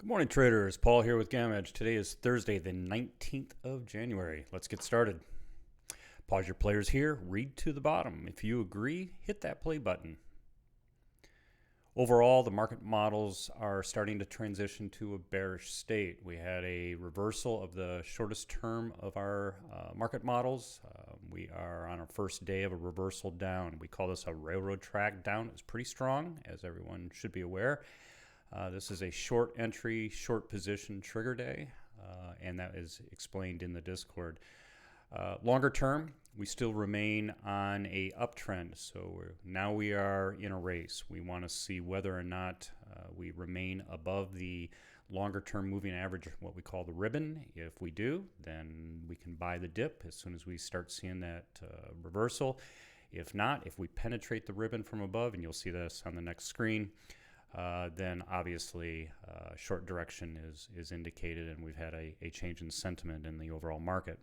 Good morning, traders. Paul here with GammaEdge. Today is Thursday, the 19th of January. Let's get started. Pause your players here. Read to the bottom. If you agree, hit that play button. Overall, the market models are starting to transition to a bearish state. We had a reversal of the shortest term of our market models. We are on our first day of a reversal down. We call this a railroad track down. It's pretty strong, as everyone should be aware. This is a short entry, short position trigger day, and that is explained in the Discord. Longer term, we still remain on a uptrend, so now we are in a race. We want to see whether or not we remain above the longer term moving average, what we call the ribbon. If we do, then we can buy the dip as soon as we start seeing that reversal. If not, if we penetrate the ribbon from above, and you'll see this on the next screen, then obviously short direction is indicated, and we've had a change in sentiment in the overall market.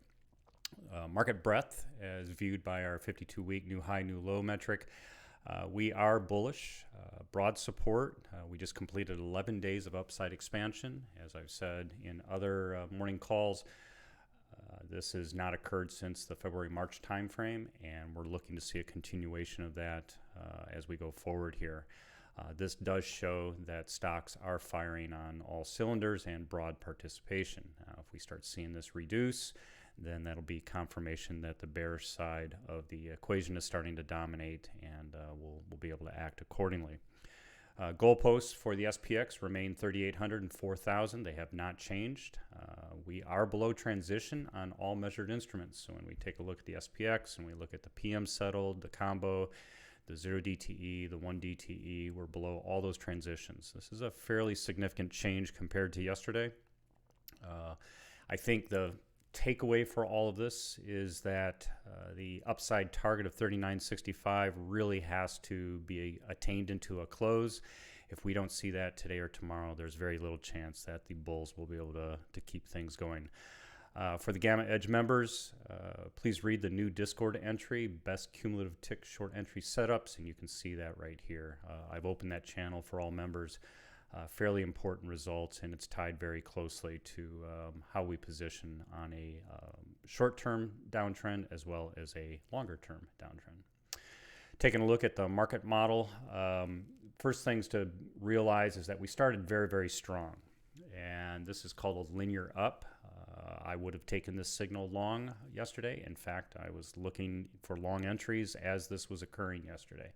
Market breadth, as viewed by our 52-week new high, new low metric, we are bullish. Broad support. We just completed 11 days of upside expansion. As I've said in other morning calls, this has not occurred since the February-March timeframe, and we're looking to see a continuation of that as we go forward here. This does show that stocks are firing on all cylinders and broad participation. If we start seeing this reduce, then that'll be confirmation that the bearish side of the equation is starting to dominate, and we'll be able to act accordingly. Goalposts for the SPX remain 3,800 and 4,000. They have not changed. We are below transition on all measured instruments. So when we take a look at the SPX and we look at the PM-Settled, the combo, the 0 DTE, the 1 DTE, we're below all those transitions. This is a fairly significant change compared to yesterday. I think the takeaway for all of this is that the upside target of 39.65 really has to be attained into a close. If we don't see that today or tomorrow, there's very little chance that the bulls will be able to keep things going. For the GammaEdge members, please read the new Discord entry, Best Cumulative Tick Short Entry Setups, and you can see that right here. I've opened that channel for all members. Fairly important results, and it's tied very closely to how we position on a short-term downtrend as well as a longer-term downtrend. Taking a look at the market model, first things to realize is that we started very, very strong, and this is called a linear up. I would have taken this signal long yesterday. In fact, I was looking for long entries as this was occurring yesterday.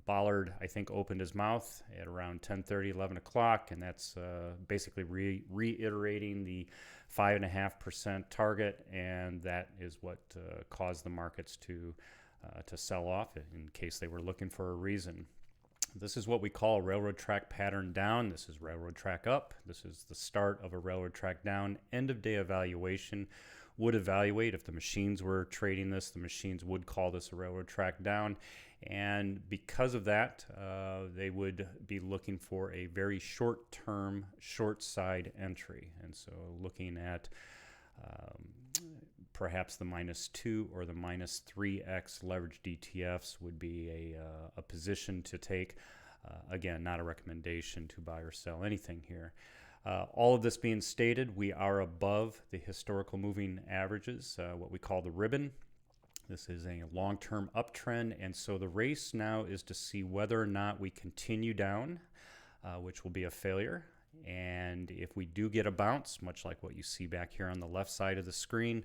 Bollard, I think, opened his mouth at around 10:30, 11 o'clock, and that's basically reiterating the 5.5% target, and that is what caused the markets to sell off in case they were looking for a reason. This is what we call a railroad track pattern down. This is railroad track up. This is the start of a railroad track down. End of day evaluation would evaluate if the machines were trading this. The machines would call this a railroad track down. And because of that, they would be looking for a very short-term, short-side entry. And so looking at perhaps the -2 or the -3x leveraged ETFs would be a position to take. Again, not a recommendation to buy or sell anything here. All of this being stated, we are above the historical moving averages, what we call the ribbon. This is a long-term uptrend, and so the race now is to see whether or not we continue down, which will be a failure. And if we do get a bounce, much like what you see back here on the left side of the screen,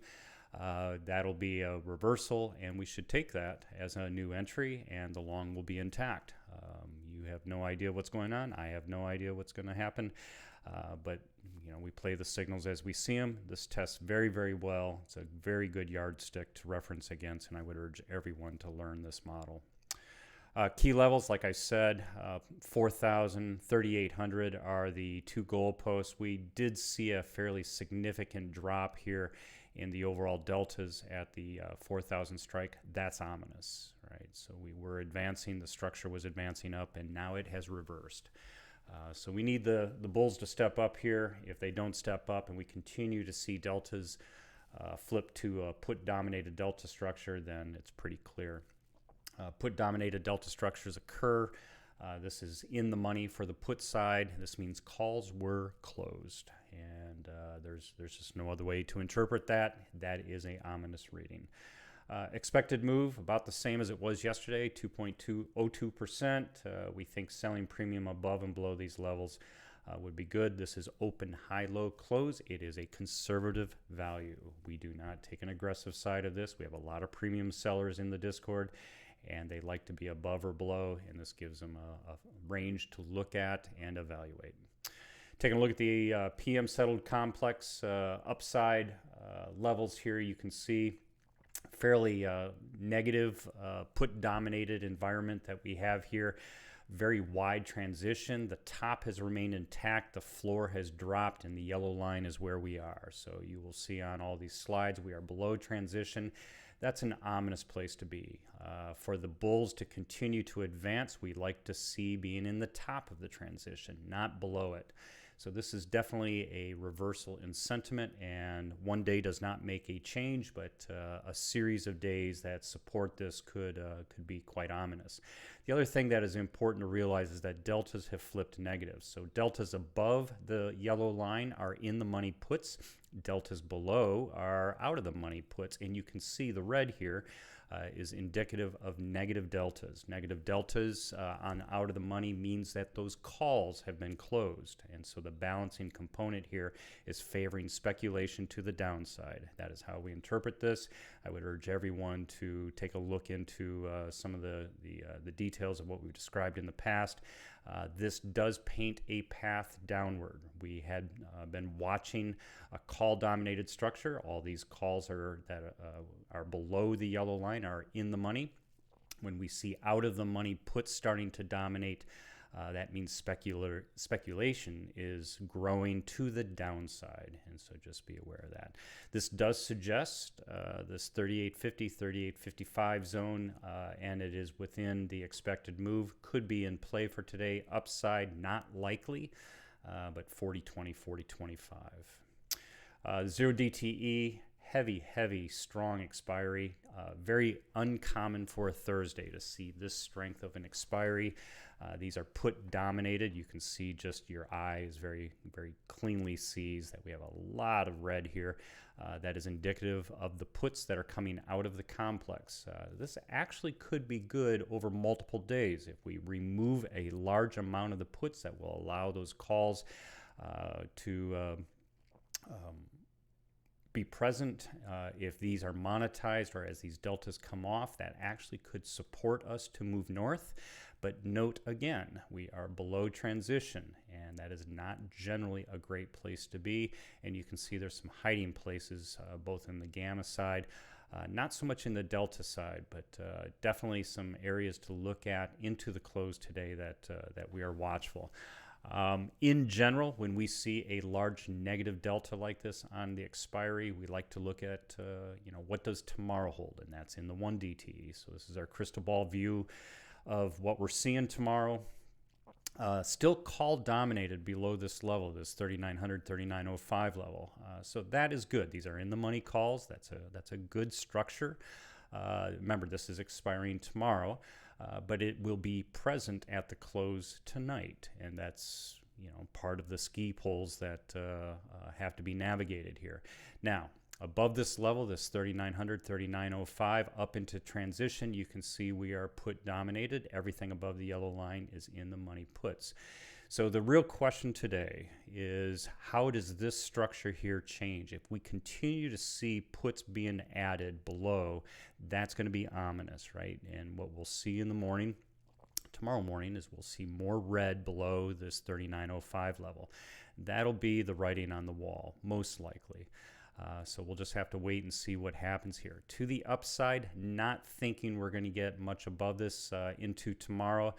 that'll be a reversal, and we should take that as a new entry, and the long will be intact. You have no idea what's going on. I have no idea what's going to happen, but we play the signals as we see them. This tests very, very well. It's a very good yardstick to reference against, and I would urge everyone to learn this model. Key levels, like I said, 4,000, 3,800 are the two goalposts. We did see a fairly significant drop here in the overall deltas at the 4,000 strike. That's ominous, right? So we were advancing, the structure was advancing up, and now it has reversed. So we need the bulls to step up here. If they don't step up and we continue to see deltas flip to a put-dominated delta structure, then it's pretty clear. Put-dominated delta structures occur This is in the money for the put side. This means calls were closed, and there's just no other way to interpret that. That is a ominous reading. Expected move about the same as it was yesterday, 2.202%. We think selling premium above and below these levels would be good. This is open, high, low, close. It is a conservative value. We do not take an aggressive side of this. We have a lot of premium sellers in the Discord, and they like to be above or below, and this gives them a range to look at and evaluate. Taking a look at the PM-Settled Complex upside levels here, you can see fairly negative put-dominated environment that we have here. Very wide transition. The top has remained intact. The floor has dropped, and the yellow line is where we are. So you will see on all these slides we are below transition. That's an ominous place to be. For the bulls to continue to advance, we like to see being in the top of the transition, not below it. So this is definitely a reversal in sentiment, and one day does not make a change, but a series of days that support this could be quite ominous. The other thing that is important to realize is that deltas have flipped negative. So deltas above the yellow line are in the money puts. Deltas below are out of the money puts, and you can see the red here is indicative of negative deltas. Negative deltas on out of the money means that those calls have been closed, and so the balancing component here is favoring speculation to the downside. That is how we interpret this. I would urge everyone to take a look into some of the details of what we've described in the past. This does paint a path downward. We had been watching a call-dominated structure. All these calls that are below the yellow line are in the money. When we see out of the money puts starting to dominate, that means speculation is growing to the downside, and so just be aware of that. This does suggest this 3850, 3855 zone, and it is within the expected move. Could be in play for today. Upside, not likely, but 4020, 4025. 0 DTE, heavy, strong expiry. Very uncommon for a Thursday to see this strength of an expiry. These are put dominated. You can see just your eye is very cleanly sees that we have a lot of red here. That is indicative of the puts that are coming out of the complex. This actually could be good over multiple days if we remove a large amount of the puts that will allow those calls to be present. If these are monetized or as these deltas come off, that actually could support us to move north. But note again, we are below transition, and that is not generally a great place to be. And you can see there's some hiding places both in the gamma side, not so much in the delta side, but definitely some areas to look at into the close today that we are watchful. In general, when we see a large negative delta like this on the expiry, we like to look at, what does tomorrow hold? And that's in the 1 DTE. So this is our crystal ball view of what we're seeing tomorrow. Still call dominated below this level, this 3900, 3905 level. So that is good. These are in the money calls. That's a good structure. Remember, this is expiring tomorrow. But it will be present at the close tonight, and that's part of the ski poles that have to be navigated here. Now, above this level, this 3900, 3905, up into transition, you can see we are put dominated. Everything above the yellow line is in the money puts. So the real question today is, how does this structure here change? If we continue to see puts being added below, that's going to be ominous, right? And what we'll see in the morning, tomorrow morning, is we'll see more red below this 3905 level. That'll be the writing on the wall, most likely. So we'll just have to wait and see what happens here. To the upside, not thinking we're going to get much above this into tomorrow,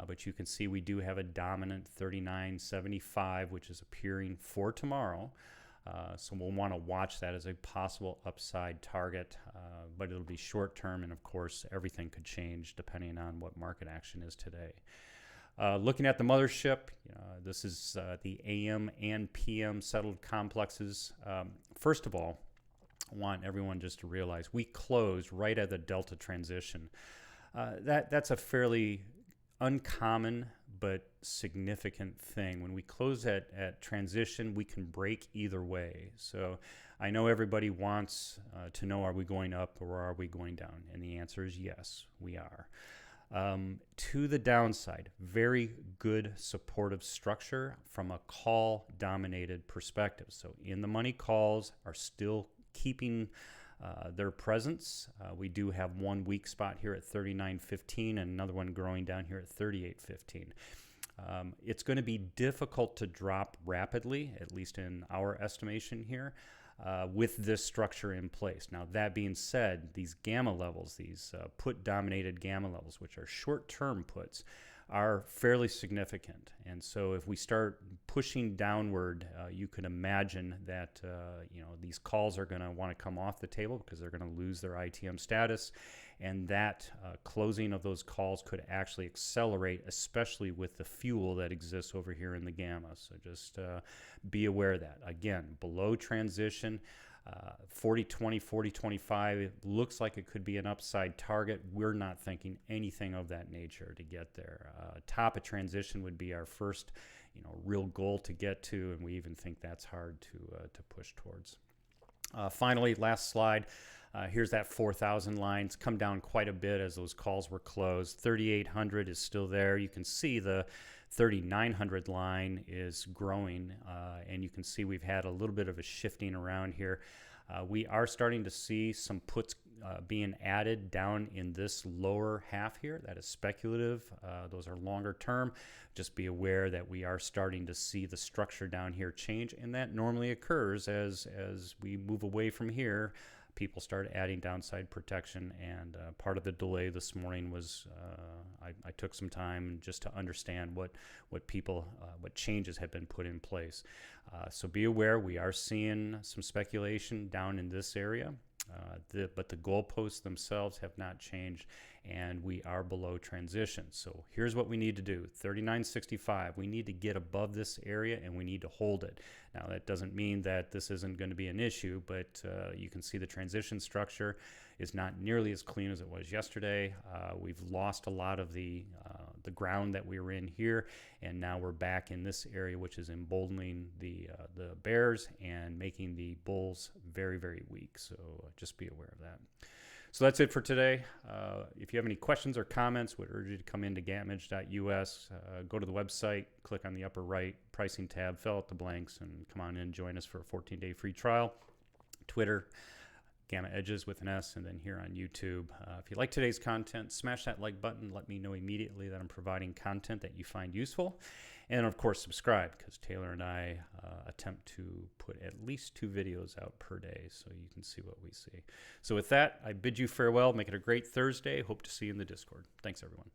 but you can see we do have a dominant 3975, which is appearing for tomorrow. So we'll want to watch that as a possible upside target, but it'll be short term, and of course everything could change depending on what market action is today. Looking at the mothership, this is the AM and PM settled complexes. First of all, I want everyone just to realize we closed right at the delta transition. That's a fairly uncommon but significant thing. When we close at transition, we can break either way. So I know everybody wants to know, are we going up or are we going down? And the answer is yes, we are. To the downside, very good supportive structure from a call-dominated perspective. So in the money calls are still keeping their presence. We do have one weak spot here at 39.15 and another one growing down here at 38.15. It's going to be difficult to drop rapidly, at least in our estimation here, with this structure in place. Now, that being said, these gamma levels, these put-dominated gamma levels, which are short-term puts, are fairly significant. And so if we start pushing downward, you can imagine that these calls are going to want to come off the table because they're going to lose their ITM status. And that closing of those calls could actually accelerate, especially with the fuel that exists over here in the gamma. So just be aware of that. Again, below transition, 40-20, 40-25, it looks like it could be an upside target. We're not thinking anything of that nature to get there. Top of transition would be our first real goal to get to, and we even think that's hard to push towards. Finally, last slide. Here's that 4,000 line. It's come down quite a bit as those calls were closed. 3,800 is still there. You can see the 3,900 line is growing, and you can see we've had a little bit of a shifting around here. We are starting to see some puts being added down in this lower half here. That is speculative. Those are longer term. Just be aware that we are starting to see the structure down here change, and that normally occurs as we move away from here. People start adding downside protection, and part of the delay this morning was I took some time just to understand what changes had been put in place. So be aware, we are seeing some speculation down in this area, but the goalposts themselves have not changed, and we are below transition. So here's what we need to do. 39.65, we need to get above this area and we need to hold it. Now that doesn't mean that this isn't going to be an issue, but you can see the transition structure is not nearly as clean as it was yesterday. We've lost a lot of the ground that we were in here, and now we're back in this area, which is emboldening the bears and making the bulls very, very weak. So just be aware of that. So that's it for today. If you have any questions or comments, would urge you to come into GammaEdge.us, go to the website, click on the upper right pricing tab, fill out the blanks, and come on in and join us for a 14-day free trial. Twitter, GammaEdges with an S, and then here on YouTube. If you like today's content, smash that like button. Let me know immediately that I'm providing content that you find useful. And of course, subscribe, because Taylor and I attempt to put at least 2 videos out per day so you can see what we see. So with that, I bid you farewell. Make it a great Thursday. Hope to see you in the Discord. Thanks, everyone.